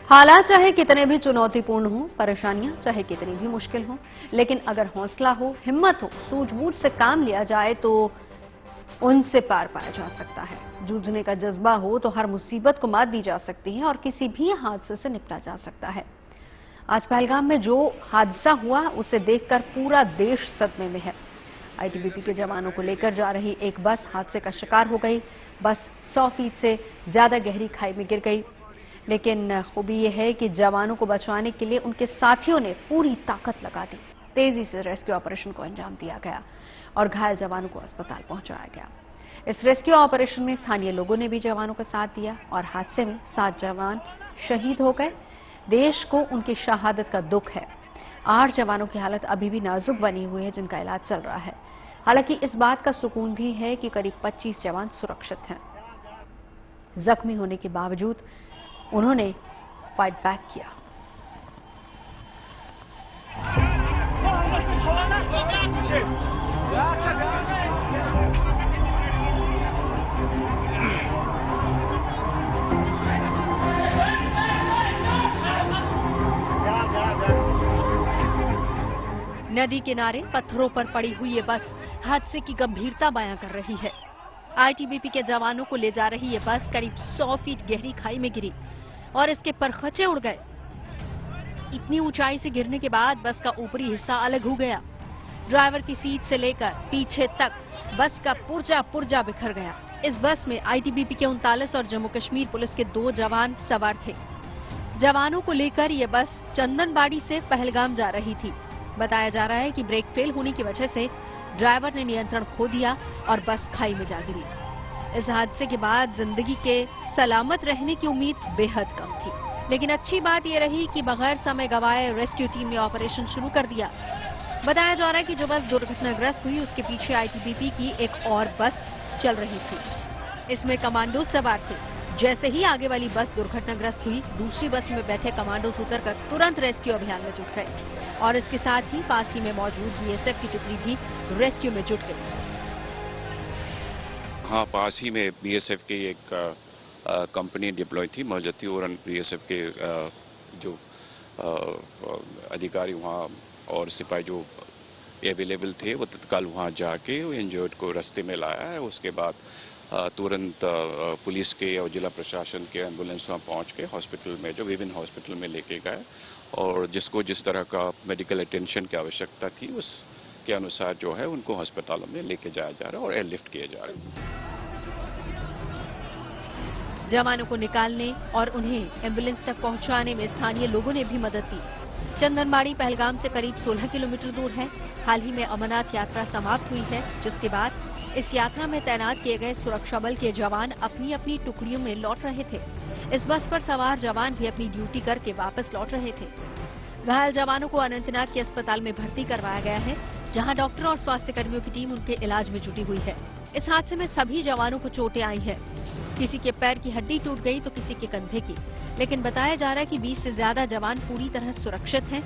हालात चाहे कितने भी चुनौतीपूर्ण हों, परेशानियां चाहे कितनी भी मुश्किल हों, लेकिन अगर हौसला हो, हिम्मत हो, सूझबूझ से काम लिया जाए तो उनसे पार पाया जा सकता है। जूझने का जज्बा हो तो हर मुसीबत को मात दी जा सकती है और किसी भी हादसे से निपटा जा सकता है। आज पहलगाम में जो हादसा हुआ उसे देखकर पूरा देश सदमे में है। आईटीबीपी के जवानों को लेकर जा रही एक बस हादसे का शिकार हो गई। बस 100 फीट से ज्यादा गहरी खाई में गिर गई। लेकिन खूबी यह है कि जवानों को बचाने के लिए उनके साथियों ने पूरी ताकत लगा दी। तेजी से रेस्क्यू ऑपरेशन को अंजाम दिया गया और घायल जवानों को अस्पताल पहुंचाया गया। इस रेस्क्यू ऑपरेशन में स्थानीय लोगों ने भी जवानों का साथ दिया और हादसे में 7 जवान शहीद हो गए। देश को उनकी शहादत का दुख है। 8 जवानों की हालत अभी भी नाजुक बनी हुई है, जिनका इलाज चल रहा है। हालांकि इस बात का सुकून भी है कि करीब 25 जवान सुरक्षित हैं। जख्मी होने के बावजूद उन्होंने फाइट बैक किया। नदी किनारे पत्थरों पर पड़ी हुई ये बस हादसे की गंभीरता बयां कर रही है। आईटीबीपी के जवानों को ले जा रही ये बस करीब 100 फीट गहरी खाई में गिरी और इसके परखचे उड़ गए। इतनी ऊंचाई से गिरने के बाद बस का ऊपरी हिस्सा अलग हो गया। ड्राइवर की सीट से लेकर पीछे तक बस का पुर्जा पुर्जा बिखर गया। इस बस में आईटीबीपी के 39 और जम्मू कश्मीर पुलिस के 2 जवान सवार थे। जवानों को लेकर ये बस चंदनबाड़ी से पहलगाम जा रही थी। बताया जा रहा है कि ब्रेक फेल होने की वजह से ड्राइवर ने नियंत्रण खो दिया और बस खाई में जा गिरी। इस हादसे के बाद जिंदगी के सलामत रहने की उम्मीद बेहद कम थी, लेकिन अच्छी बात यह रही कि बगैर समय गंवाए रेस्क्यू टीम ने ऑपरेशन शुरू कर दिया। बताया जा रहा है कि जो बस दुर्घटनाग्रस्त हुई उसके पीछे आईटीबीपी की एक और बस चल रही थी। इसमें कमांडो सवार थे। जैसे ही आगे वाली बस दुर्घटनाग्रस्त हुई, दूसरी बस में बैठे कमांडोज उतरकर तुरंत रेस्क्यू अभियान में जुट गए और इसके साथ ही पास ही में मौजूद बीएसएफ की टुकड़ी भी रेस्क्यू में जुट गई। हाँ, पास ही में बीएसएफ की एक कंपनी डिप्लॉय थी, मौजूद थी और बीएसएफ के जो अधिकारी वहाँ और सिपाही जो अवेलेबल थे वो तत्काल वहाँ जाके इंजर्ड को रास्ते में लाया है। उसके बाद तुरंत पुलिस के और जिला प्रशासन के एम्बुलेंस वहाँ पहुँच के हॉस्पिटल में, जो विभिन्न हॉस्पिटल में लेके गए और जिसको जिस तरह का मेडिकल अटेंशन की आवश्यकता थी उसके अनुसार जो है उनको अस्पतालों में लेके जाया जा रहा है और एयरलिफ्ट किए जा रहे हैं। जवानों को निकालने और उन्हें एम्बुलेंस तक पहुंचाने में स्थानीय लोगों ने भी मदद दी। चंदनबाड़ी पहलगाम से करीब 16 किलोमीटर दूर है। हाल ही में अमरनाथ यात्रा समाप्त हुई है, जिसके बाद इस यात्रा में तैनात किए गए सुरक्षा बल के जवान अपनी अपनी टुकड़ियों में लौट रहे थे। इस बस पर सवार जवान भी अपनी ड्यूटी करके वापस लौट रहे थे। घायल जवानों को अनंतनाग के अस्पताल में भर्ती करवाया गया है, जहां डॉक्टर और स्वास्थ्य कर्मियों की टीम उनके इलाज में जुटी हुई है। इस हादसे में सभी जवानों को चोटें आई हैं। किसी के पैर की हड्डी टूट गई तो किसी के कंधे की, लेकिन बताया जा रहा है कि 20 से ज्यादा जवान पूरी तरह सुरक्षित हैं।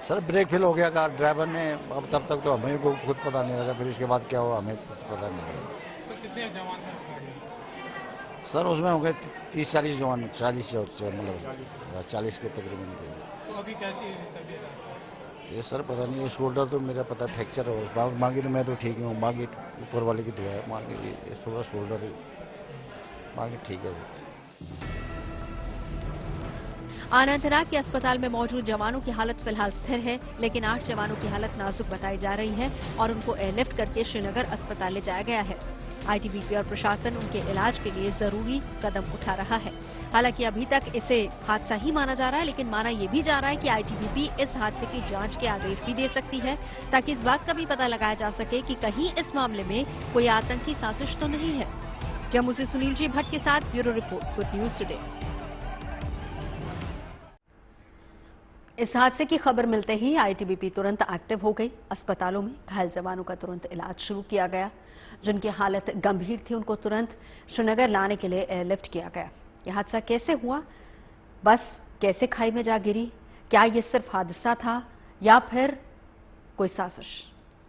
सर ब्रेक फेल हो गया कार ड्राइवर ने, अब तब तक तो हमें को खुद पता नहीं लगा, फिर इसके बाद क्या हुआ हमें पता नहीं लगा। तो कितने जवान थे सर उसमें हो गए 30-40 जवान, 40 मतलब 40 के तकरीबन थे। तो अभी कैसी तबीयत? ये सर पता नहीं, ये शोल्डर तो मेरा पता फ्रैक्चर हो, मांगी तो मैं तो ठीक हूँ, मांगी ऊपर वाले की दुआ है, मांगी ये थोड़ा शोल्डर मांगी ठीक है। अनंतनाग के अस्पताल में मौजूद जवानों की हालत फिलहाल स्थिर है, लेकिन 8 जवानों की हालत नाजुक बताई जा रही है और उनको एयरलिफ्ट करके श्रीनगर अस्पताल ले जाया गया है। आईटीबीपी और प्रशासन उनके इलाज के लिए जरूरी कदम उठा रहा है। हालांकि अभी तक इसे हादसा ही माना जा रहा है, लेकिन माना यह भी जा रहा है कि आईटीबीपी इस हादसे की जांच के आदेश भी दे सकती है, ताकि इस बात का भी पता लगाया जा सके कि कहीं इस मामले में कोई आतंकी साजिश तो नहीं है। जम्मू से सुनील जी भट्ट के साथ bureau report, good news today. इस हादसे की खबर मिलते ही आईटीबीपी तुरंत एक्टिव हो गई। अस्पतालों में घायल जवानों का तुरंत इलाज शुरू किया गया। जिनकी हालत गंभीर थी उनको तुरंत श्रीनगर लाने के लिए एयरलिफ्ट किया गया। यह हादसा कैसे हुआ, बस कैसे खाई में जा गिरी, क्या ये सिर्फ हादसा था या फिर कोई साजिश?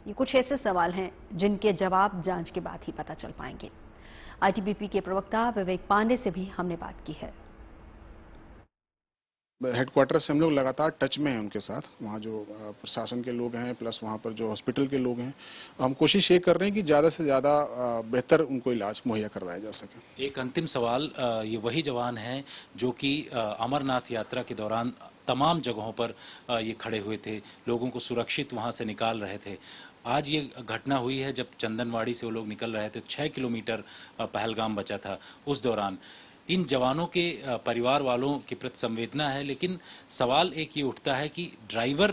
ये कुछ ऐसे सवाल हैं जिनके जवाब जांच के बाद ही पता चल पाएंगे। आईटीबीपी के प्रवक्ता विवेक पांडे से भी हमने बात की है। हेडक्वार्टर से हम लोग लगातार टच में हैं उनके साथ, वहाँ जो प्रशासन के लोग हैं प्लस वहाँ पर जो हॉस्पिटल के लोग हैं। हम कोशिश ये कर रहे हैं कि ज़्यादा से ज़्यादा बेहतर उनको इलाज मुहैया करवाया जा सके। एक अंतिम सवाल, ये वही जवान हैं जो कि अमरनाथ यात्रा के दौरान तमाम जगहों पर ये खड़े हुए थे, लोगों को सुरक्षित वहां से निकाल रहे थे। आज ये घटना हुई है जब चंदनवाड़ी से वो लोग निकल रहे थे, 6 किलोमीटर पहलगाम बचा था। उस दौरान इन जवानों के परिवार वालों के प्रति संवेदना है, लेकिन सवाल एक ये उठता है कि ड्राइवर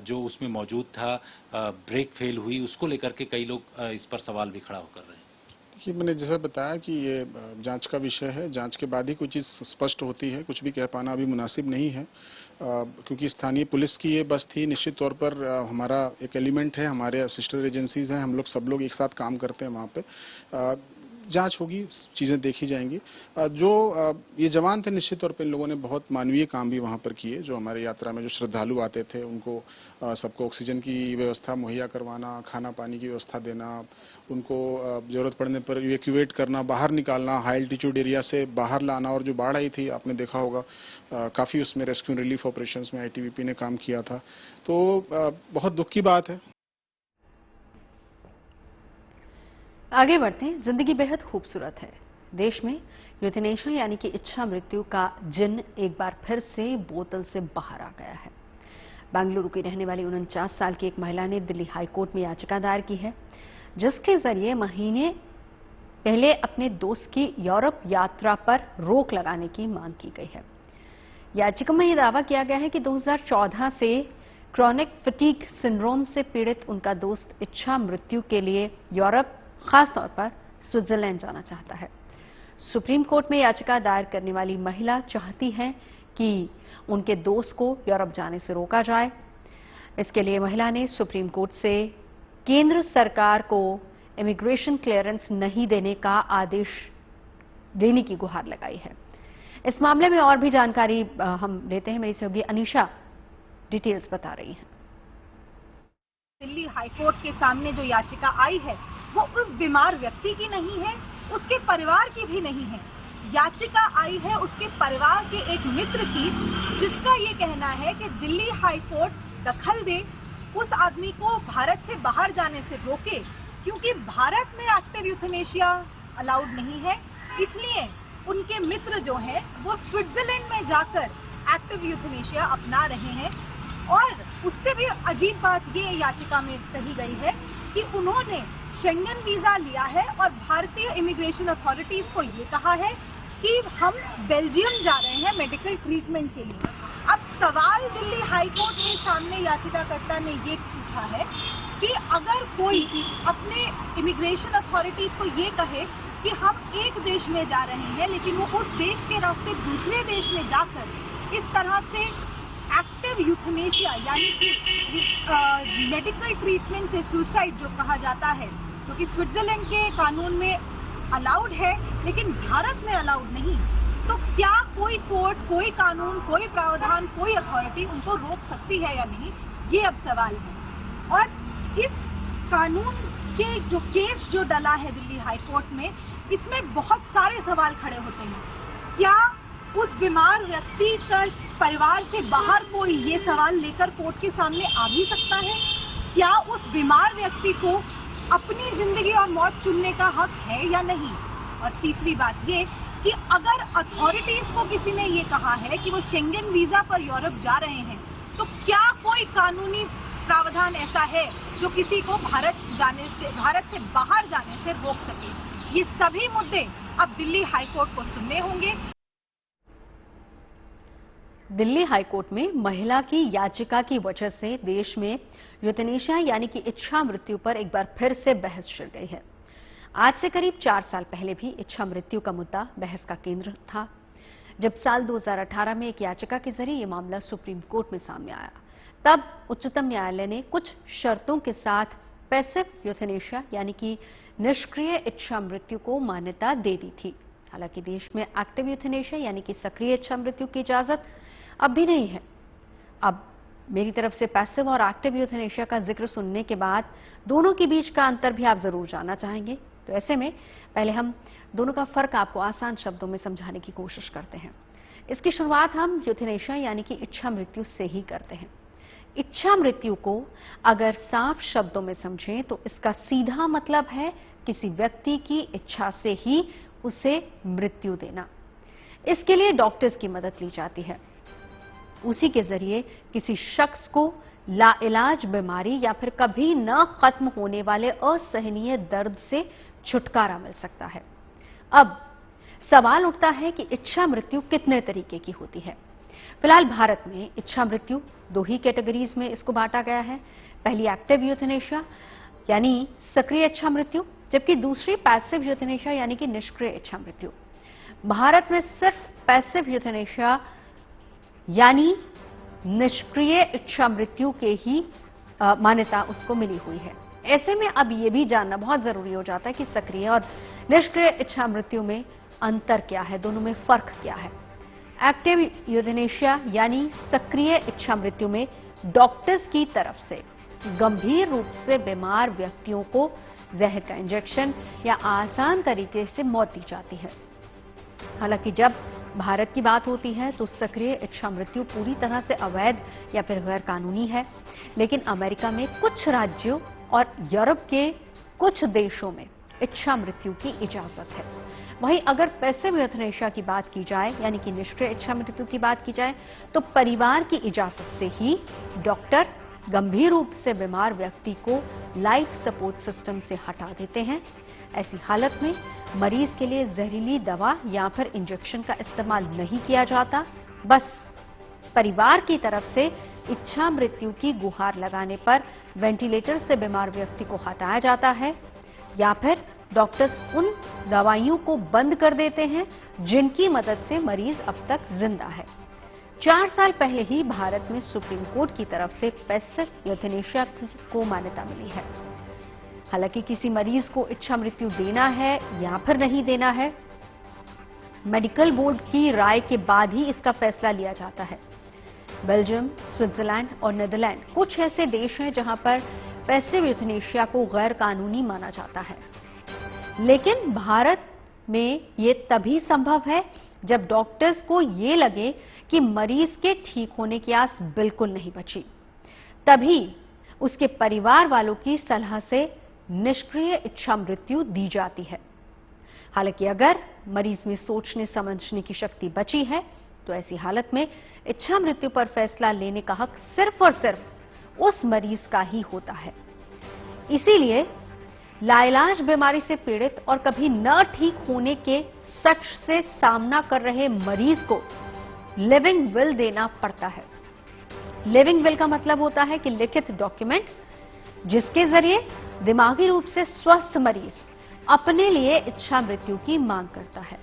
जो उसमें मौजूद था, ब्रेक फेल हुई, उसको लेकर के कई लोग इस पर सवाल भी खड़ा होकर रहे हैं। देखिए, मैंने जैसा बताया कि ये जांच का विषय है, जांच के बाद ही कोई चीज़ स्पष्ट होती है। कुछ भी कह पाना अभी मुनासिब नहीं है, क्योंकि स्थानीय पुलिस की ये बस थी। निश्चित तौर पर हमारा एक एलिमेंट है, हमारे सिस्टर एजेंसीज हैं, हम लोग सब लोग एक साथ काम करते हैं वहाँ पे। जांच होगी, चीज़ें देखी जाएंगी। जो ये जवान थे, निश्चित तौर पे इन लोगों ने बहुत मानवीय काम भी वहाँ पर किए। जो हमारे यात्रा में जो श्रद्धालु आते थे उनको सबको ऑक्सीजन की व्यवस्था मुहैया करवाना, खाना पानी की व्यवस्था देना, उनको जरूरत पड़ने पर इवैक्यूएट करना, बाहर निकालना, हाई एल्टीट्यूड एरिया से बाहर लाना। और जो बाढ़ आई थी, आपने देखा होगा, काफ़ी उसमें रेस्क्यू रिलीफ ऑपरेशंस में आईटीबीपी ने काम किया था। तो बहुत दुख की बात है। आगे बढ़ते हैं। जिंदगी बेहद खूबसूरत है। देश में यूथेनेशिया यानी कि इच्छा मृत्यु का जिन्न एक बार फिर से बोतल से बाहर आ गया है। बेंगलुरु की रहने वाली 49 साल की एक महिला ने दिल्ली हाईकोर्ट में याचिका दायर की है, जिसके जरिए महीने पहले अपने दोस्त की यूरोप यात्रा पर रोक लगाने की मांग की गई है। याचिका में यह दावा किया गया है कि 2014 से क्रॉनिक फटीग सिंड्रोम से पीड़ित उनका दोस्त इच्छा मृत्यु के लिए यूरोप, खासतौर पर स्विट्जरलैंड जाना चाहता है। सुप्रीम कोर्ट में याचिका दायर करने वाली महिला चाहती है कि उनके दोस्त को यूरोप जाने से रोका जाए। इसके लिए महिला ने सुप्रीम कोर्ट से केंद्र सरकार को इमिग्रेशन क्लियरेंस नहीं देने का आदेश देने की गुहार लगाई है। इस मामले में और भी जानकारी हम लेते हैं। मेरी सहयोगी अनीशा डिटेल्स बता रही हैं। दिल्ली हाईकोर्ट के सामने जो याचिका आई है वो उस बीमार व्यक्ति की नहीं है, उसके परिवार की भी नहीं है। याचिका आई है उसके परिवार के एक मित्र की, जिसका ये कहना है कि दिल्ली हाईकोर्ट दखल दे, उस आदमी को भारत से बाहर जाने से रोके, क्योंकि भारत में एक्टिव यूथेनेशिया अलाउड नहीं है। इसलिए उनके मित्र जो हैं वो स्विट्जरलैंड में जाकर एक्टिव यूथेनेशिया अपना रहे हैं। और उससे भी अजीब बात ये याचिका में कही गई है कि उन्होंने शेंगन वीजा लिया है और भारतीय इमिग्रेशन अथॉरिटीज को ये कहा है कि हम बेल्जियम जा रहे हैं मेडिकल ट्रीटमेंट के लिए। अब सवाल दिल्ली हाईकोर्ट के सामने याचिकाकर्ता ने ये पूछा है कि अगर कोई अपने इमिग्रेशन अथॉरिटीज को ये कहे कि हम एक देश में जा रहे हैं, लेकिन वो उस देश के रास्ते दूसरे देश में जाकर इस तरह से एक्टिव यूथेनेशिया यानी कि मेडिकल ट्रीटमेंट से सुसाइड जो कहा जाता है, क्योंकि तो स्विट्जरलैंड के कानून में अलाउड है लेकिन भारत में अलाउड नहीं, तो क्या कोई कोर्ट, कोई कानून, कोई प्रावधान, कोई अथॉरिटी उनको रोक सकती है या नहीं, ये अब सवाल है। और इस कानून के जो केस जो डला है दिल्ली हाईकोर्ट में, इसमें बहुत सारे सवाल खड़े होते हैं। क्या उस बीमार व्यक्ति का परिवार से बाहर कोई ये सवाल लेकर कोर्ट के सामने आ भी सकता है? क्या उस बीमार व्यक्ति को अपनी जिंदगी और मौत चुनने का हक है या नहीं? और तीसरी बात ये कि अगर अथॉरिटीज को किसी ने ये कहा है कि वो शेंगन वीजा पर यूरोप जा रहे हैं, तो क्या कोई कानूनी प्रावधान ऐसा है जो किसी को भारत से बाहर जाने से रोक सके? ये सभी मुद्दे अब दिल्ली हाईकोर्ट को सुनने होंगे। दिल्ली हाईकोर्ट में महिला की याचिका की वजह से देश में यूथेनेशिया यानी कि इच्छा मृत्यु पर एक बार फिर से बहस छिड़ गई है। आज से करीब 4 साल पहले भी इच्छा मृत्यु का मुद्दा बहस का केंद्र था, जब साल 2018 में एक याचिका के जरिए यह मामला सुप्रीम कोर्ट में सामने आया। तब उच्चतम न्यायालय ने कुछ शर्तों के साथ पैसिव यूथेनेशिया यानी कि निष्क्रिय इच्छा मृत्यु को मान्यता दे दी थी। हालांकि देश में एक्टिव यूथेनेशिया यानी कि सक्रिय इच्छा मृत्यु की इजाजत अब भी नहीं है। अब मेरी तरफ से पैसिव और एक्टिव यूथेनेशिया का जिक्र सुनने के बाद दोनों के बीच का अंतर भी आप जरूर जानना चाहेंगे, तो ऐसे में पहले हम दोनों का फर्क आपको आसान शब्दों में समझाने की कोशिश करते हैं। इसकी शुरुआत हम यूथेनेशिया यानी कि इच्छा मृत्यु से ही करते हैं। इच्छा मृत्यु को अगर साफ शब्दों में समझें तो इसका सीधा मतलब है किसी व्यक्ति की इच्छा से ही उसे मृत्यु देना। इसके लिए डॉक्टर्स की मदद ली जाती है। उसी के जरिए किसी शख्स को लाइलाज बीमारी या फिर कभी न खत्म होने वाले असहनीय दर्द से छुटकारा मिल सकता है। अब सवाल उठता है कि इच्छा मृत्यु कितने तरीके की होती है। फिलहाल भारत में इच्छा मृत्यु दो ही कैटेगरीज में इसको बांटा गया है। पहली एक्टिव यूथेनेशिया यानी सक्रिय इच्छा मृत्यु, जबकि दूसरी पैसिव यूथेनेशिया यानी कि निष्क्रिय इच्छा मृत्यु। भारत में सिर्फ पैसिव यूथेनेशिया यानी निष्क्रिय इच्छा मृत्यु के ही मान्यता उसको मिली हुई है। ऐसे में अब यह भी जानना बहुत जरूरी हो जाता है कि सक्रिय और निष्क्रिय इच्छा मृत्यु में अंतर क्या है, दोनों में फर्क क्या है। एक्टिव यूथेनेशिया यानी सक्रिय इच्छा मृत्यु में डॉक्टर्स की तरफ से गंभीर रूप से बीमार व्यक्तियों को जहर का इंजेक्शन या आसान तरीके से मौत दी जाती है। हालांकि जब भारत की बात होती है तो सक्रिय इच्छा मृत्यु पूरी तरह से अवैध या फिर गैर कानूनी है, लेकिन अमेरिका में कुछ राज्यों और यूरोप के कुछ देशों में इच्छा मृत्यु की इजाजत है। वहीं अगर पैसिव यूथेनेशिया की बात की जाए यानी कि निष्क्रिय इच्छा मृत्यु की बात की जाए तो परिवार की इजाजत से ही डॉक्टर गंभीर रूप से बीमार व्यक्ति को लाइफ सपोर्ट सिस्टम से हटा देते हैं। ऐसी हालत में मरीज के लिए जहरीली दवा या फिर इंजेक्शन का इस्तेमाल नहीं किया जाता, बस परिवार की तरफ से इच्छा मृत्यु की गुहार लगाने पर वेंटिलेटर से बीमार व्यक्ति को हटाया जाता है या फिर डॉक्टर्स उन दवाइयों को बंद कर देते हैं जिनकी मदद से मरीज अब तक जिंदा है। 4 साल पहले ही भारत में सुप्रीम कोर्ट की तरफ से पैसिव यूथेनेशिया को मान्यता मिली है। हालांकि किसी मरीज को इच्छा मृत्यु देना है या फिर नहीं देना है, मेडिकल बोर्ड की राय के बाद ही इसका फैसला लिया जाता है। बेल्जियम, स्विट्जरलैंड और नीदरलैंड कुछ ऐसे देश हैं जहां पर पैसिव यूथेनेशिया को गैर कानूनी माना जाता है, लेकिन भारत में ये तभी संभव है जब डॉक्टर्स को ये लगे कि मरीज के ठीक होने की आस बिल्कुल नहीं बची, तभी उसके परिवार वालों की सलाह से निष्क्रिय इच्छा मृत्यु दी जाती है। हालांकि अगर मरीज में सोचने समझने की शक्ति बची है तो ऐसी हालत में इच्छा मृत्यु पर फैसला लेने का हक सिर्फ और सिर्फ उस मरीज का ही होता है। इसीलिए लाइलाज बीमारी से पीड़ित और कभी न ठीक होने के सच से सामना कर रहे मरीज को लिविंग विल देना पड़ता है। लिविंग विल का मतलब होता है कि लिखित डॉक्यूमेंट जिसके जरिए दिमागी रूप से स्वस्थ मरीज अपने लिए इच्छा मृत्यु की मांग करता है।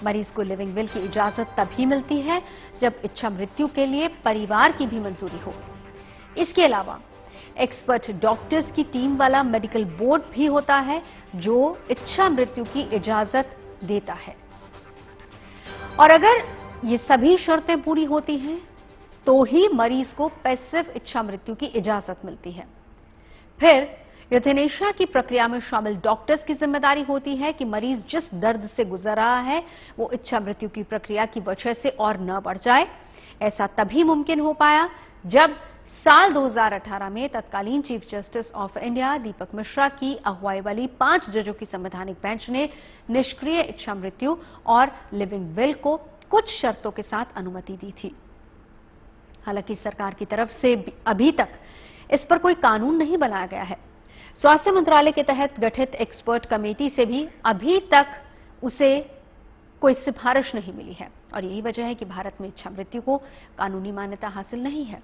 मरीज को लिविंग विल की इजाजत तभी मिलती है जब इच्छा मृत्यु के लिए परिवार की भी मंजूरी हो। इसके अलावा एक्सपर्ट डॉक्टर्स की टीम वाला मेडिकल बोर्ड भी होता है जो इच्छा मृत्यु की इजाजत देता है। और अगर ये सभी शर्तें पूरी होती हैं तो ही मरीज को पैसिव इच्छा मृत्यु की इजाजत मिलती है। फिर यूथेनेशिया की प्रक्रिया में शामिल डॉक्टर्स की जिम्मेदारी होती है कि मरीज जिस दर्द से गुजर रहा है वो इच्छा मृत्यु की प्रक्रिया की वजह से और न बढ़ जाए। ऐसा तभी मुमकिन हो पाया जब साल 2018 में तत्कालीन चीफ जस्टिस ऑफ इंडिया दीपक मिश्रा की अगुवाई वाली 5 जजों की संवैधानिक बेंच ने निष्क्रिय इच्छा मृत्यु और लिविंग विल को कुछ शर्तों के साथ अनुमति दी थी। हालांकि सरकार की तरफ से अभी तक इस पर कोई कानून नहीं बनाया गया है। स्वास्थ्य मंत्रालय के तहत गठित एक्सपर्ट कमेटी से भी अभी तक उसे कोई सिफारिश नहीं मिली है और यही वजह है कि भारत में इच्छा मृत्यु को कानूनी मान्यता हासिल नहीं है,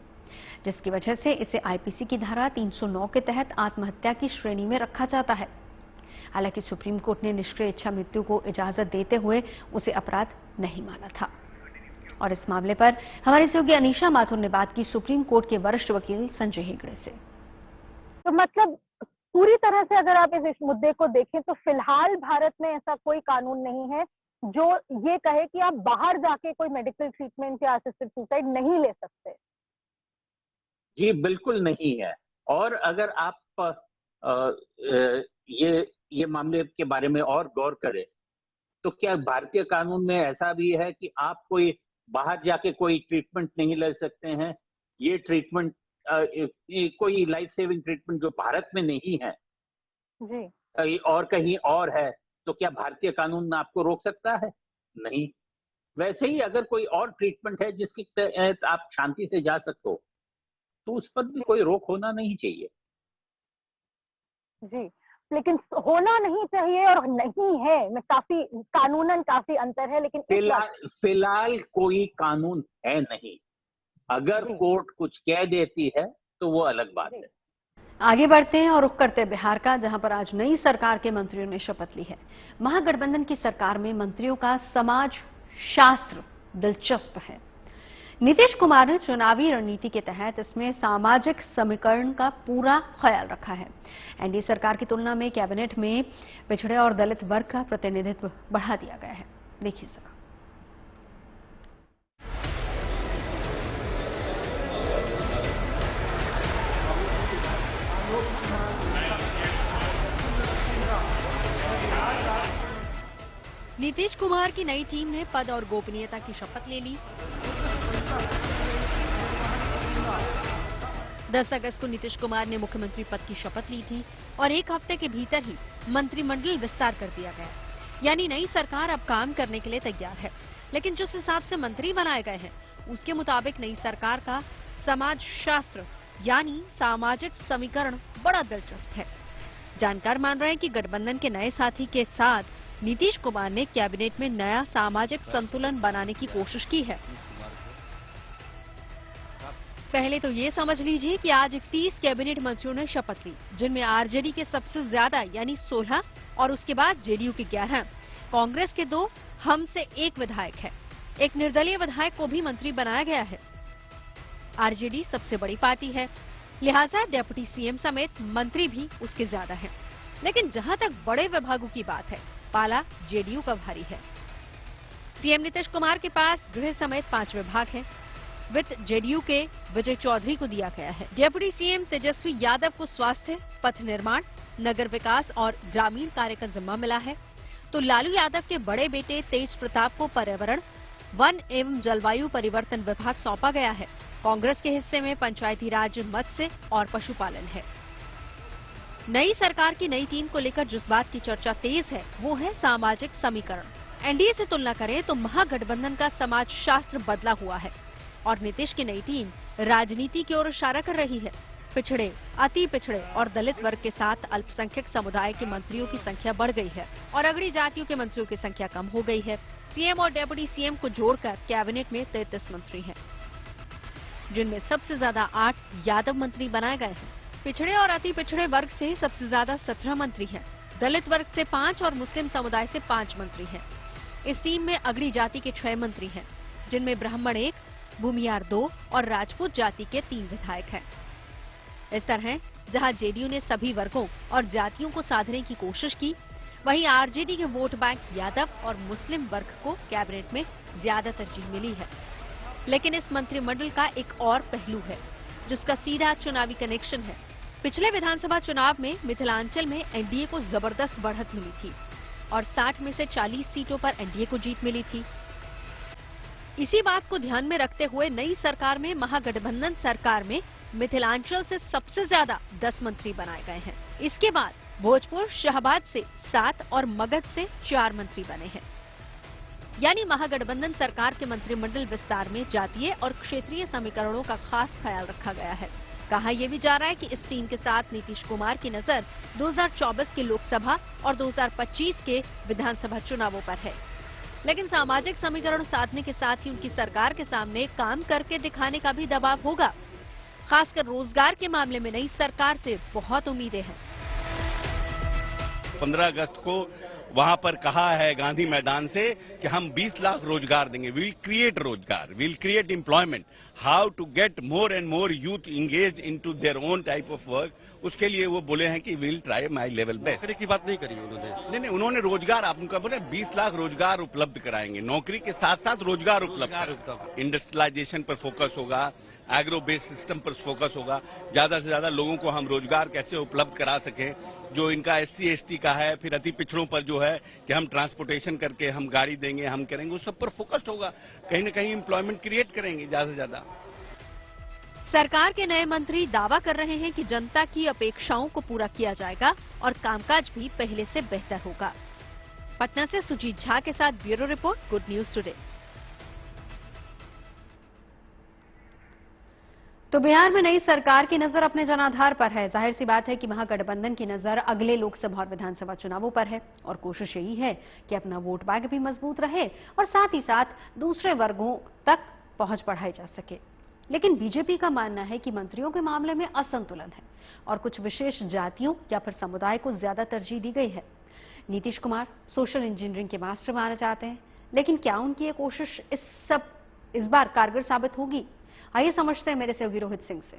जिसकी वजह से इसे आईपीसी की धारा 309 के तहत आत्महत्या की श्रेणी में रखा जाता है। हालांकि सुप्रीम कोर्ट ने निष्क्रिय इच्छा मृत्यु को इजाजत देते हुए उसे अपराध नहीं माना था। और इस मामले पर हमारे सहयोगी अनीशा माथुर ने बात की सुप्रीम कोर्ट के वरिष्ठ वकील संजय हेगड़े से। तो मतलब पूरी तरह से अगर आप इस मुद्दे को देखें तो फिलहाल भारत में ऐसा कोई कानून नहीं है जो ये कहे कि आप बाहर जाके कोई मेडिकल ट्रीटमेंट या असिस्टेड सुसाइड नहीं ले सकते। जी बिल्कुल नहीं है। और अगर आप ये मामले के बारे में और गौर करें तो क्या भारतीय कानून में ऐसा भी है कि आप कोई बाहर जाके कोई ट्रीटमेंट नहीं ले सकते हैं, ये ट्रीटमेंट कोई लाइफ सेविंग ट्रीटमेंट जो भारत में नहीं है जी और कहीं और है, तो क्या भारतीय कानून आपको रोक सकता है? नहीं। वैसे ही अगर कोई और ट्रीटमेंट है जिसके तहत आप शांति से जा सकते हो, तो उस पर भी कोई रोक होना नहीं चाहिए। जी, लेकिन होना नहीं चाहिए और नहीं है, मैं काफी कानूनन काफी अंतर है, लेकिन फिलहाल कोई कानून है नहीं। अगर कोर्ट कुछ कह देती है तो वो अलग बात है। आगे बढ़ते हैं और रुख करते हैं बिहार का, जहां पर आज नई सरकार के मंत्रियों ने शपथ ली है। महागठबंधन की सरकार में मंत्रियों का समाज शास्त्र दिलचस्प है। नीतीश कुमार ने चुनावी रणनीति के तहत इसमें सामाजिक समीकरण का पूरा ख्याल रखा है। एनडीए सरकार की तुलना में कैबिनेट में पिछड़े और दलित वर्ग का प्रतिनिधित्व बढ़ा दिया गया है। देखिए जरा। नीतीश कुमार की नई टीम ने पद और गोपनीयता की शपथ ले ली। 10 अगस्त को नीतीश कुमार ने मुख्यमंत्री पद की शपथ ली थी और एक हफ्ते के भीतर ही मंत्रिमंडल विस्तार कर दिया गया। यानी नई सरकार अब काम करने के लिए तैयार है। लेकिन जिस हिसाब से मंत्री बनाए गए हैं, उसके मुताबिक नई सरकार का समाज शास्त्र यानी सामाजिक समीकरण बड़ा दिलचस्प है। जानकार मान रहे हैं कि गठबंधन के नए साथी के साथ नीतीश कुमार ने कैबिनेट में नया सामाजिक संतुलन बनाने की कोशिश की है। पहले तो ये समझ लीजिए कि आज 31 कैबिनेट मंत्रियों ने शपथ ली, जिनमें आरजेडी के सबसे ज्यादा यानी 16 और उसके बाद जेडीयू के 11, कांग्रेस के 2, हम से 1 विधायक है। एक निर्दलीय विधायक को भी मंत्री बनाया गया है। आरजेडी सबसे बड़ी पार्टी है, लिहाजा डिप्टी सीएम समेत मंत्री भी उसके ज्यादा हैं। लेकिन जहां तक बड़े विभागों की बात है, पाला जेडीयू का भारी है। सीएम नीतीश कुमार के पास गृह समेत 5 विभाग हैं। वित्त जेडीयू के विजय चौधरी को दिया गया है। डिप्टी सीएम तेजस्वी यादव को स्वास्थ्य, पथ निर्माण, नगर विकास और ग्रामीण कार्य का जिम्मा मिला है। तो लालू यादव के बड़े बेटे तेज प्रताप को पर्यावरण, वन एवं जलवायु परिवर्तन विभाग सौंपा गया है। कांग्रेस के हिस्से में पंचायती राज, मत्स्य और पशुपालन है। नई सरकार की नई टीम को लेकर जिस बात की चर्चा तेज है, वो है सामाजिक समीकरण। एनडीए से तुलना करें तो महागठबंधन का समाज शास्त्र बदला हुआ है और नीतीश की नई टीम राजनीति की ओर इशारा कर रही है। पिछड़े, अति पिछड़े और दलित वर्ग के साथ अल्पसंख्यक समुदाय के मंत्रियों की संख्या बढ़ गई है और अगड़ी जातियों के मंत्रियों की संख्या कम हो गई है। सीएम और डिप्टी सीएम को जोड़कर कैबिनेट में 33 मंत्री हैं, जिनमें सबसे ज्यादा 8 यादव मंत्री बनाए गए हैं। पिछड़े और अति पिछड़े वर्ग से सबसे ज्यादा 17 मंत्री हैं। दलित वर्ग से 5 और मुस्लिम समुदाय से 5 मंत्री हैं। इस टीम में अगड़ी जाति के 6 मंत्री हैं, जिनमें ब्राह्मण 1, भूमियार 2 और राजपूत जाति के 3 विधायक हैं। इस तरह जहां जेडीयू ने सभी वर्गों और जातियों को साधने की कोशिश की, वहीं आरजेडी के वोट बैंक यादव और मुस्लिम वर्ग को कैबिनेट में ज्यादा तरजीह मिली है। लेकिन इस मंत्रिमंडल का एक और पहलू है, जिसका सीधा चुनावी कनेक्शन है। पिछले विधानसभा चुनाव में मिथिलांचल में एनडीए को जबरदस्त बढ़त मिली थी और 60 में से 40 सीटों पर एनडीए को जीत मिली थी। इसी बात को ध्यान में रखते हुए नई सरकार में महागठबंधन सरकार में मिथिलांचल से सबसे ज्यादा 10 मंत्री बनाए गए हैं। इसके बाद भोजपुर, शाहबाद से 7 और मगध से 4 मंत्री बने हैं। यानी महागठबंधन सरकार के मंत्रिमंडल विस्तार में जातीय और क्षेत्रीय समीकरणों का खास ख्याल रखा गया है। कहा यह भी जा रहा है कि इस टीम के साथ नीतीश कुमार की नजर 2024 के लोकसभा और 2025 के विधानसभा चुनावों पर है। लेकिन सामाजिक समीकरण साधने के साथ ही उनकी सरकार के सामने काम करके दिखाने का भी दबाव होगा। खासकर रोजगार के मामले में नई सरकार से बहुत उम्मीदें हैं। 15 अगस्त को वहां पर कहा है गांधी मैदान से कि हम 20 लाख रोजगार देंगे। वील क्रिएट रोजगार, we'll create employment, how to get more and more youth engage into their own type of work. उसके लिए वो बोले हैं कि we'll try my level best. नौकरी की बात नहीं करी उन्होंने। नहीं, उन्होंने रोजगार, आप उनका बोले 20 लाख रोजगार उपलब्ध कराएंगे। नौकरी के साथ साथ रोजगार उपलब्ध, इंडस्ट्रियलाइजेशन पर फोकस होगा, एग्रो बेस्ड सिस्टम पर फोकस होगा। ज्यादा से ज्यादा लोगों को हम रोजगार कैसे उपलब्ध करा सकें, जो इनका SC ST का है, फिर अति पिछड़ों पर जो है कि हम ट्रांसपोर्टेशन करके हम गाड़ी देंगे, हम करेंगे, उस सब पर फोकस्ड होगा। कहीं न कहीं एम्प्लॉयमेंट क्रिएट करेंगे ज्यादा से ज्यादा। सरकार के नए मंत्री दावा कर रहे हैं कि जनता की अपेक्षाओं को पूरा किया जाएगा और कामकाज भी पहले से बेहतर होगा। पटना से सुजीत झा के साथ bureau report, good news today. तो बिहार में नई सरकार की नजर अपने जनाधार पर है। जाहिर सी बात है कि महागठबंधन की नजर अगले लोकसभा और विधानसभा चुनावों पर है और कोशिश यही है कि अपना वोट बैंक भी मजबूत रहे और साथ ही साथ दूसरे वर्गों तक पहुंच बढ़ाई जा सके। लेकिन बीजेपी का मानना है कि मंत्रियों के मामले में असंतुलन है और कुछ विशेष जातियों या फिर समुदाय को ज्यादा तरजीह दी गई है। नीतीश कुमार सोशल इंजीनियरिंग के मास्टर माने जाते हैं, लेकिन क्या उनकी ये कोशिश इस बार कारगर साबित होगी? आइए समझते हैं मेरे सहयोगी रोहित सिंह से।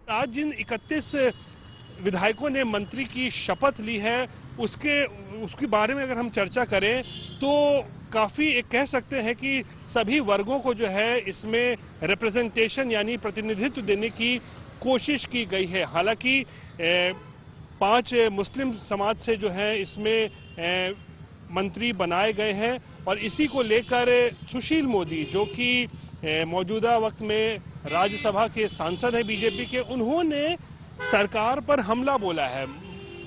आज जिन 31 विधायकों ने मंत्री की शपथ ली है उसके बारे में अगर हम चर्चा करें तो काफी एक कह सकते हैं कि सभी वर्गों को जो है इसमें रिप्रेजेंटेशन यानी प्रतिनिधित्व देने की कोशिश की गई है। हालांकि 5 मुस्लिम समाज से जो है इसमें मंत्री बनाए गए हैं और इसी को लेकर सुशील मोदी, जो कि मौजूदा वक्त में राज्यसभा के सांसद हैं बीजेपी के, उन्होंने सरकार पर हमला बोला है।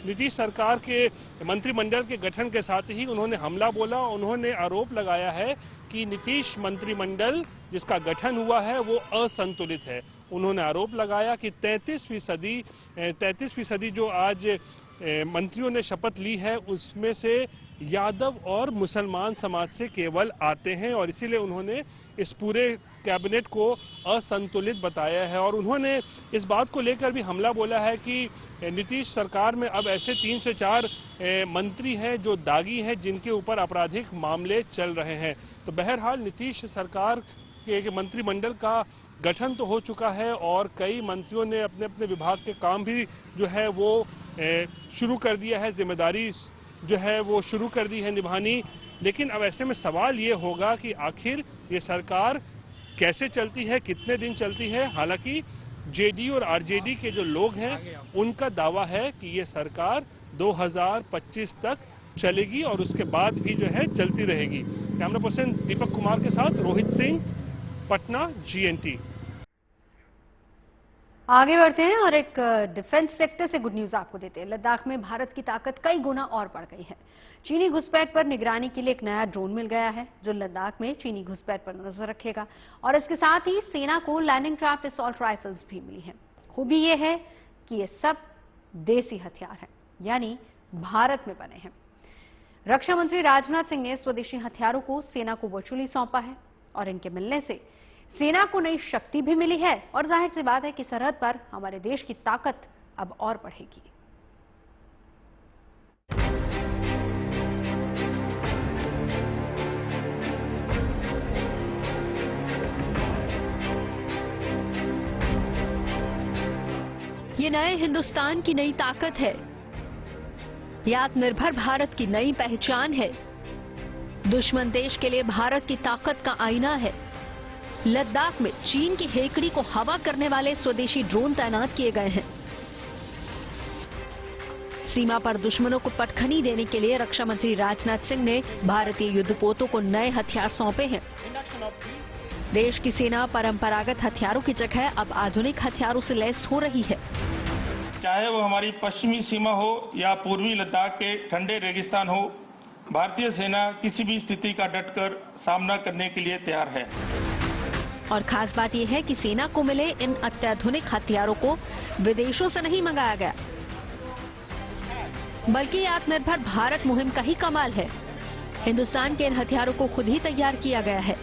नीतीश सरकार के मंत्रिमंडल के गठन के साथ ही उन्होंने हमला बोला। उन्होंने आरोप लगाया है कि नीतीश मंत्रिमंडल जिसका गठन हुआ है वो असंतुलित है। उन्होंने आरोप लगाया कि 33% जो आज मंत्रियों ने शपथ ली है उसमें से यादव और मुसलमान समाज से केवल आते हैं और इसीलिए उन्होंने इस पूरे कैबिनेट को असंतुलित बताया है। और उन्होंने इस बात को लेकर भी हमला बोला है कि नीतीश सरकार में अब ऐसे 3 से 4 मंत्री हैं जो दागी हैं, जिनके ऊपर आपराधिक मामले चल रहे हैं। तो बहरहाल नीतीश सरकार के मंत्रिमंडल का गठन तो हो चुका है और कई मंत्रियों ने अपने अपने विभाग के काम भी जो है वो शुरू कर दिया है, जिम्मेदारी जो है वो शुरू कर दी है निभानी। लेकिन अब ऐसे में सवाल ये होगा कि आखिर ये सरकार कैसे चलती है, कितने दिन चलती है। हालांकि जेडी और आरजेडी के जो लोग हैं उनका दावा है कि ये सरकार 2025 तक चलेगी और उसके बाद भी जो है चलती रहेगी। कैमरा पर्सन दीपक कुमार के साथ रोहित सिंह, पटना, GNT। आगे बढ़ते हैं और एक डिफेंस सेक्टर से गुड न्यूज आपको देते हैं। लद्दाख में भारत की ताकत कई गुना और बढ़ गई है। चीनी घुसपैठ पर निगरानी के लिए एक नया ड्रोन मिल गया है जो लद्दाख में चीनी घुसपैठ पर नजर रखेगा और इसके साथ ही सेना को लैंडिंग क्राफ्ट असॉल्ट राइफल्स भी मिली है। खूबी ये है कि ये सब देसी हथियार हैं, यानी भारत में बने हैं। रक्षा मंत्री राजनाथ सिंह ने स्वदेशी हथियारों को सेना को वर्चुअली सौंपा है और इनके मिलने से सेना को नई शक्ति भी मिली है और जाहिर सी बात है कि सरहद पर हमारे देश की ताकत अब और बढ़ेगी। ये नए हिंदुस्तान की नई ताकत है, ये आत्मनिर्भर भारत की नई पहचान है। दुश्मन देश के लिए भारत की ताकत का आईना है। लद्दाख में चीन की हेकड़ी को हवा करने वाले स्वदेशी ड्रोन तैनात किए गए हैं। सीमा पर दुश्मनों को पटखनी देने के लिए रक्षा मंत्री राजनाथ सिंह ने भारतीय युद्धपोतों को नए हथियार सौंपे हैं। देश की सेना परंपरागत हथियारों की जगह अब आधुनिक हथियारों से लैस हो रही है। चाहे वो हमारी पश्चिमी सीमा हो या पूर्वी लद्दाख के ठंडे रेगिस्तान हो, भारतीय सेना किसी भी स्थिति का डटकर सामना करने के लिए तैयार है। और खास बात यह है कि सेना को मिले इन अत्याधुनिक हथियारों को विदेशों से नहीं मंगाया गया, बल्कि आत्मनिर्भर भारत मुहिम का ही कमाल है। हिंदुस्तान के इन हथियारों को खुद ही तैयार किया गया है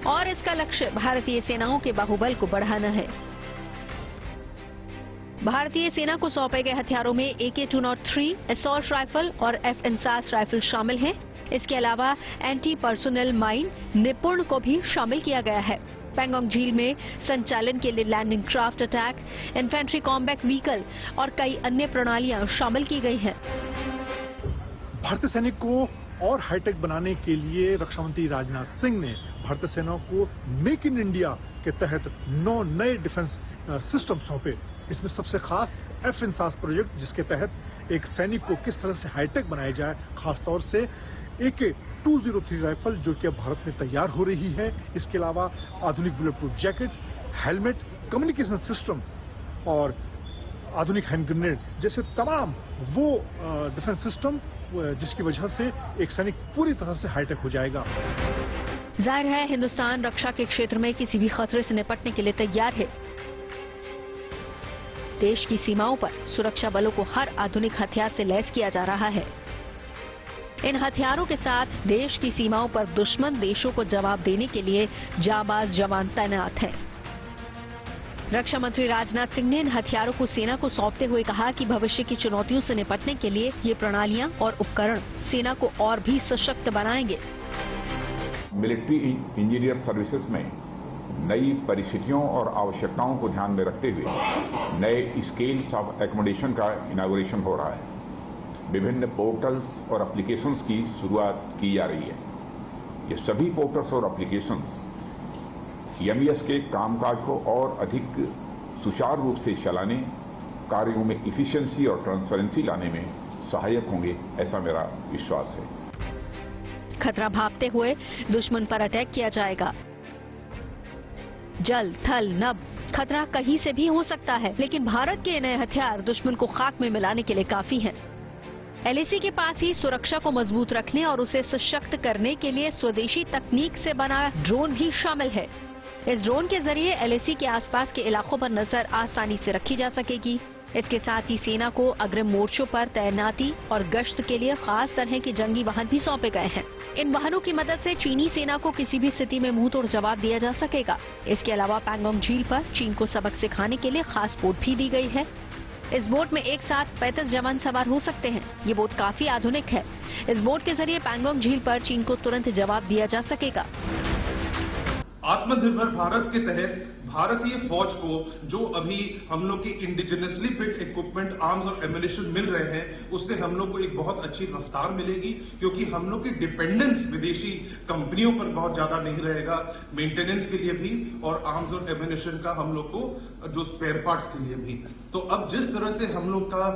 और इसका लक्ष्य भारतीय सेनाओं के बाहुबल को बढ़ाना है। भारतीय सेना को सौंपे गए हथियारों में AK-203 असॉल्ट राइफल और F-INSAS राइफल शामिल हैं। इसके अलावा एंटी पर्सोनल माइन निपुण को भी शामिल किया गया है। पैंगोंग झील में संचालन के लिए landing craft attack, infantry combat vehicle और कई अन्य प्रणालियां शामिल की गई हैं। भारतीय सैनिक को और हाईटेक बनाने के लिए रक्षा मंत्री राजनाथ सिंह ने भारतीय सेना को मेक इन इंडिया के तहत 9 नए डिफेंस सिस्टम सौंपे। इसमें सबसे खास F-INSAS प्रोजेक्ट, जिसके तहत एक सैनिक को किस तरह से हाईटेक बनाया जाए, खासतौर से AK-203 राइफल जो कि अब भारत में तैयार हो रही है। इसके अलावा आधुनिक bullet proof jacket, helmet, communication system और आधुनिक हैंड ग्रेनेड जैसे तमाम वो डिफेंस सिस्टम जिसकी वजह से एक सैनिक पूरी तरह से हाईटेक हो जाएगा। जाहिर है हिंदुस्तान रक्षा के क्षेत्र में किसी भी खतरे से निपटने के लिए तैयार है। देश की सीमाओं पर सुरक्षा बलों को हर आधुनिक हथियार से लैस किया जा रहा है। इन हथियारों के साथ देश की सीमाओं पर दुश्मन देशों को जवाब देने के लिए जाबाज जवान तैनात हैं। रक्षा मंत्री राजनाथ सिंह ने इन हथियारों को सेना को सौंपते हुए कहा कि भविष्य की चुनौतियों से निपटने के लिए ये प्रणालियां और उपकरण सेना को और भी सशक्त बनाएंगे। मिलिट्री इंजीनियर सर्विसेज में नई परिस्थितियों और आवश्यकताओं को ध्यान में रखते हुए नए स्केल्स ऑफ एकोमोडेशन का इनॉग्रेशन हो रहा है। विभिन्न पोर्टल्स और एप्लीकेशंस की शुरुआत की जा रही है। ये सभी पोर्टल्स और एप्लीकेशंस MES के कामकाज को और अधिक सुचारू रूप से चलाने, कार्यों में इफिशिएंसी और ट्रांसपेरेंसी लाने में सहायक होंगे, ऐसा मेरा विश्वास है। खतरा भांपते हुए दुश्मन पर अटैक किया जाएगा। जल, थल, नभ, खतरा कहीं से भी हो सकता है, लेकिन भारत के नए हथियार दुश्मन को खाक में मिलाने के लिए काफी हैं। LAC के पास ही सुरक्षा को मजबूत रखने और उसे सशक्त करने के लिए स्वदेशी तकनीक से बना ड्रोन भी शामिल है। इस ड्रोन के जरिए LAC के आसपास के इलाकों पर नजर आसानी से रखी जा सकेगी। इसके साथ ही सेना को अग्रिम मोर्चों पर तैनाती और गश्त के लिए खास तरह के जंगी वाहन भी सौंपे गए हैं। इन वाहनों की मदद से चीनी सेना को किसी भी स्थिति में मुंह तोड़ जवाब दिया जा सकेगा। इसके अलावा पैंगोंग झील पर चीन को सबक सिखाने के लिए खास बोट भी दी गई है। इस बोट में एक साथ 35 जवान सवार हो सकते हैं। ये बोट काफी आधुनिक है। इस बोट के जरिए पैंगोंग झील पर चीन को तुरंत जवाब दिया जा सकेगा। आत्मनिर्भर भारत के तहत भारतीय फौज को जो अभी हम लोग की इंडिजिनसली बिल्ट इक्विपमेंट, आर्म्स और एम्युनिशन मिल रहे हैं, उससे हम लोग को एक बहुत अच्छी रफ्तार मिलेगी, क्योंकि हम लोग की डिपेंडेंस विदेशी कंपनियों पर बहुत ज्यादा नहीं रहेगा, मेंटेनेंस के लिए भी और आर्म्स और एम्युनिशन का हम लोग को जो स्पेयर पार्ट्स के लिए भी। तो अब जिस तरह से हम लोग का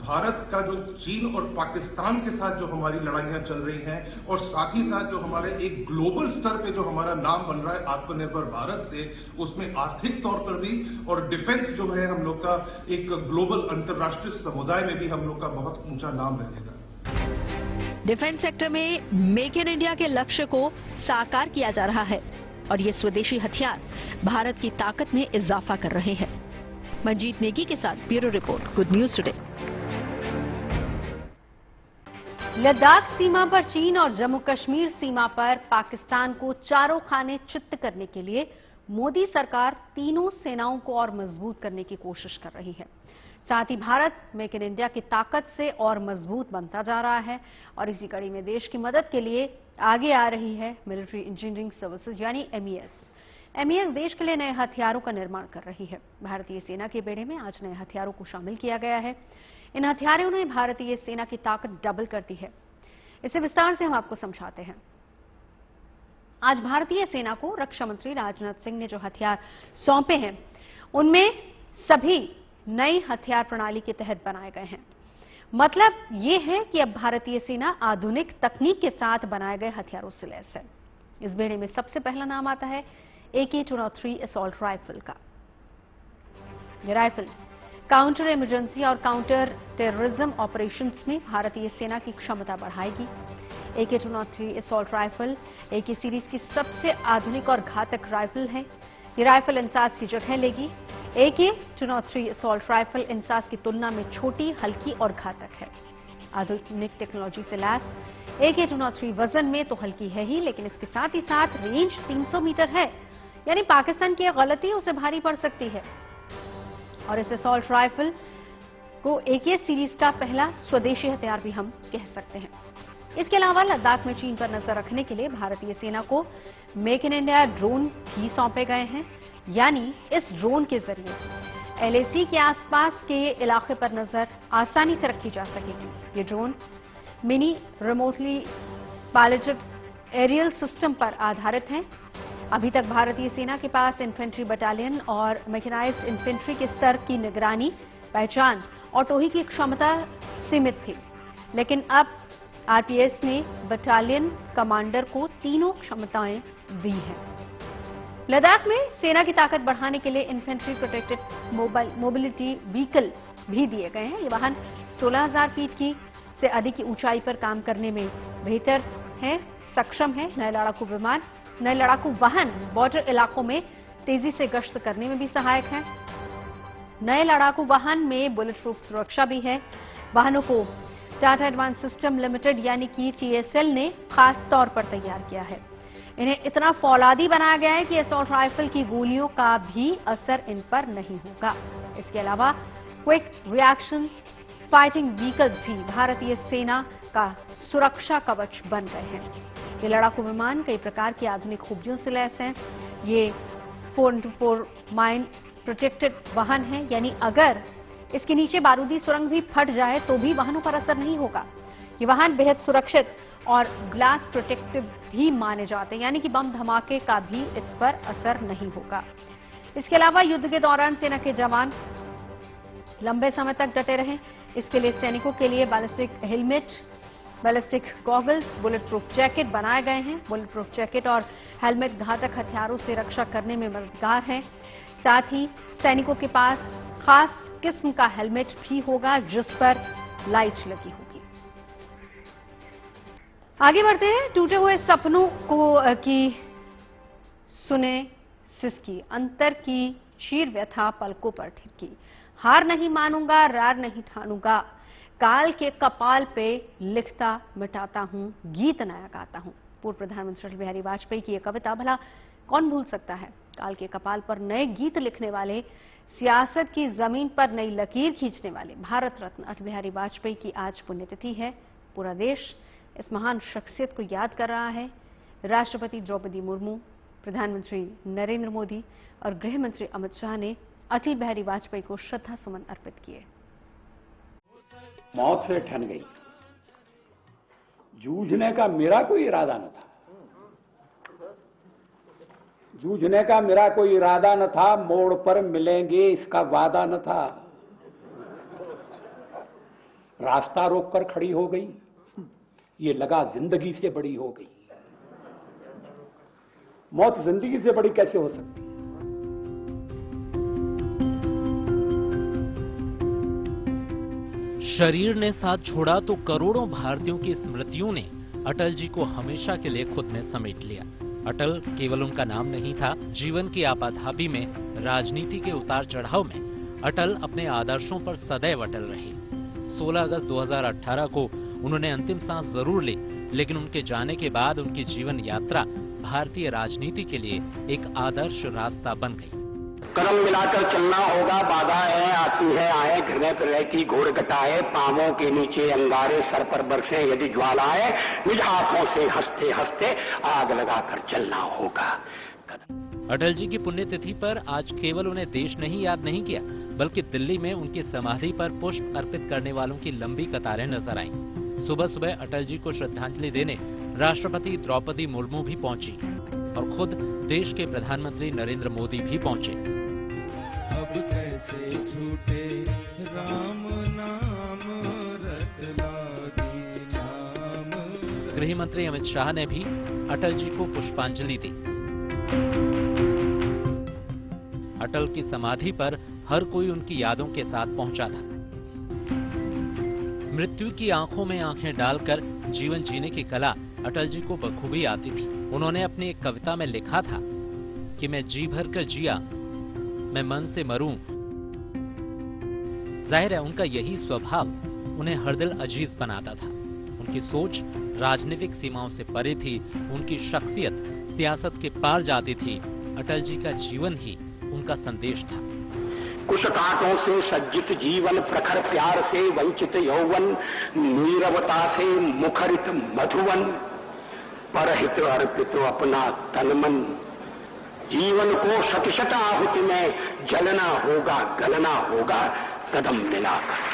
भारत का जो चीन और पाकिस्तान के साथ जो हमारी लड़ाइयां चल रही हैं, और साथ ही साथ जो हमारे एक ग्लोबल स्तर पे जो हमारा नाम बन रहा है आत्मनिर्भर भारत से, उसमें आर्थिक तौर पर भी और डिफेंस जो है हम लोग का एक ग्लोबल अंतर्राष्ट्रीय समुदाय में भी हम लोग का बहुत ऊंचा नाम रहेगा। डिफेंस सेक्टर में मेक इन इंडिया के लक्ष्य को साकार किया जा रहा है और ये स्वदेशी हथियार भारत की ताकत में इजाफा कर रहे हैं। मंजीत नेगी के साथ bureau report, good news today. Ladakh सीमा पर चीन और जम्मू कश्मीर सीमा पर पाकिस्तान को चारों खाने चित्त करने के लिए मोदी सरकार तीनों सेनाओं को और मजबूत करने की कोशिश कर रही है। साथ ही भारत मेक इन इंडिया की ताकत से और मजबूत बनता जा रहा है और इसी कड़ी में देश की मदद के लिए आगे आ रही है मिलिट्री इंजीनियरिंग सर्विसेज यानी MES। MES देश के लिए नए हथियारों का निर्माण कर रही है। भारतीय सेना के बेड़े में आज नए हथियारों को शामिल किया गया है। इन हथियारों ने भारतीय सेना की ताकत डबल कर दी है। इसे विस्तार से हम आपको समझाते हैं। आज भारतीय सेना को रक्षा मंत्री राजनाथ सिंह ने जो हथियार सौंपे हैं, उनमें सभी नई हथियार प्रणाली के तहत बनाए गए हैं। मतलब ये है कि अब भारतीय सेना आधुनिक तकनीक के साथ बनाए गए हथियारों से लैस है। इस बेड़े में सबसे पहला नाम आता है AK-203 असॉल्ट राइफल का। यह राइफल काउंटर इमरजेंसी और काउंटर टेररिज्म ऑपरेशंस में भारतीय सेना की क्षमता बढ़ाएगी। AK-203 assault rifle AK series की सबसे आधुनिक और घातक राइफल है। ये राइफल इंसास की जगह लेगी। AK-203 असॉल्ट राइफल इंसास की तुलना में छोटी, हल्की और घातक है। आधुनिक टेक्नोलॉजी से लैस AK-203 वजन में तो हल्की है ही, लेकिन इसके साथ ही साथ रेंज 300 मीटर है, यानी पाकिस्तान की गलती उसे भारी पड़ सकती है। और इस असॉल्ट राइफल को AK सीरीज का पहला स्वदेशी हथियार भी हम कह सकते हैं। इसके अलावा लद्दाख में चीन पर नजर रखने के लिए भारतीय सेना को मेक इन इंडिया ड्रोन भी सौंपे गए हैं, यानी इस ड्रोन के जरिए LAC के आसपास के इलाके पर नजर आसानी से रखी जा सकेगी। ये drone mini remotely piloted aerial system पर आधारित हैं। अभी तक भारतीय सेना के पास इन्फेंट्री बटालियन और मैकेनाइज्ड इन्फेंट्री के स्तर की निगरानी, पहचान और टोही की क्षमता सीमित थी, लेकिन अब आरपीएस ने बटालियन कमांडर को तीनों क्षमताएं दी हैं। लद्दाख में सेना की ताकत बढ़ाने के लिए इन्फेंट्री प्रोटेक्टेड मोबिलिटी व्हीकल भी दिए गए हैं। ये वाहन 16,000 फीट की से अधिक की ऊंचाई पर काम करने में बेहतर है, सक्षम है। नए लड़ाकू वाहन बॉर्डर इलाकों में तेजी से गश्त करने में भी सहायक है। नए लड़ाकू वाहन में बुलेट प्रूफ सुरक्षा भी है। वाहनों को टाटा एडवांस सिस्टम लिमिटेड यानी कि टीएसएल ने खास तौर पर तैयार किया है। इन्हें इतना फौलादी बनाया गया है कि असॉल्ट राइफल की गोलियों का भी असर इन पर नहीं होगा। इसके अलावा क्विक रिएक्शन फाइटिंग व्हीकल्स भी भारतीय सेना का सुरक्षा कवच बन गए हैं। ये लड़ाकू विमान कई प्रकार की आधुनिक खूबियों से लैस हैं। ये 4x4 माइन प्रोटेक्टेड वाहन है, यानी अगर इसके नीचे बारूदी सुरंग भी फट जाए तो भी वाहनों पर असर नहीं होगा। ये वाहन बेहद सुरक्षित और ग्लास प्रोटेक्टिव भी माने जाते हैं, यानी कि बम धमाके का भी इस पर असर नहीं होगा। इसके अलावा युद्ध के दौरान सेना के जवान लंबे समय तक डटे रहें, इसके लिए सैनिकों के लिए ballistic helmet, ballistic goggles, bullet proof jacket बनाए गए हैं। बुलेट प्रूफ जैकेट और हेलमेट घातक हथियारों से रक्षा करने में मददगार हैं। साथ ही सैनिकों के पास खास किस्म का हेलमेट भी होगा जिस पर लाइट लगी होगी। आगे बढ़ते हैं। टूटे हुए सपनों को की सुने सिसकी, अंतर की चीर व्यथा पलकों पर ठिकी। हार नहीं मानूंगा, रार नहीं ठानूंगा, काल के कपाल पे लिखता मिटाता हूं, गीत नया गाता हूं। पूर्व प्रधानमंत्री अटल बिहारी वाजपेयी की यह कविता भला कौन भूल सकता है। काल के कपाल पर नए गीत लिखने वाले, सियासत की जमीन पर नई लकीर खींचने वाले भारत रत्न अटल बिहारी वाजपेयी की आज पुण्यतिथि है। पूरा देश इस महान शख्सियत को याद कर रहा है। राष्ट्रपति द्रौपदी मुर्मू, प्रधानमंत्री नरेंद्र मोदी और गृह मंत्री अमित शाह ने अटल बिहारी वाजपेयी को श्रद्धा सुमन अर्पित किए। मौत से ठन गई। जूझने का मेरा कोई इरादा न था, जूझने का मेरा कोई इरादा न था, मोड़ पर मिलेंगे इसका वादा न था। रास्ता रोककर खड़ी हो गई, ये लगा जिंदगी से बड़ी हो गई। मौत जिंदगी से बड़ी कैसे हो सकती है? शरीर ने साथ छोड़ा तो करोड़ों भारतीयों की स्मृतियों ने अटल जी को हमेशा के लिए खुद में समेट लिया। अटल केवल उनका नाम नहीं था, जीवन की आपाधापी में, राजनीति के उतार चढ़ाव में अटल अपने आदर्शों पर सदैव अटल रहे। 16 अगस्त 2018 को उन्होंने अंतिम सांस जरूर ली, लेकिन उनके जाने के बाद उनकी जीवन यात्रा भारतीय राजनीति के लिए एक आदर्श रास्ता बन गई। कदम मिलाकर चलना होगा, बाधाएं आती है आए, घृणय प्रलय की घोर घटाए, पांवों के नीचे अंगारे, सर पर बरसे यदि ज्वालाएं, निज हाथों से हंसते हंसते आग लगाकर चलना होगा। अटल जी की पुण्यतिथि पर आज केवल उन्हें देश नहीं याद नहीं किया, बल्कि दिल्ली में उनकी समाधि पर पुष्प अर्पित करने वालों की लंबी कतारें नजर आईं। सुबह सुबह अटल जी को श्रद्धांजलि देने राष्ट्रपति द्रौपदी मुर्मू भी पहुंची और खुद देश के प्रधानमंत्री नरेंद्र मोदी भी पहुंचे। अब कैसे छूटे राम नाम, रट लागी नाम। गृह मंत्री अमित शाह ने भी अटल जी को पुष्पांजलि दी। अटल की समाधि पर हर कोई उनकी यादों के साथ पहुंचा था। मृत्यु की आंखों में आंखें डालकर जीवन जीने की कला अटल जी को बखूबी आती थी। उन्होंने अपनी एक कविता में लिखा था कि मैं जी भर कर जिया, मैं मन से मरूं। जाहिर है उनका यही स्वभाव उन्हें हर दिल अजीज बनाता था। उनकी सोच राजनीतिक सीमाओं से परे थी, उनकी शख्सियत सियासत के पार जाती थी। अटल जी का जीवन ही उनका संदेश था। कुछ कांटों से सज्जित जीवन, प्रखर प्यार से वंचित यौवन, नीरवता से मुखरित मधुवन, परहित अर्पित अपना तन मन। जीवन को शत शत आहुति में जलना होगा, गलना होगा, कदम मिलाकर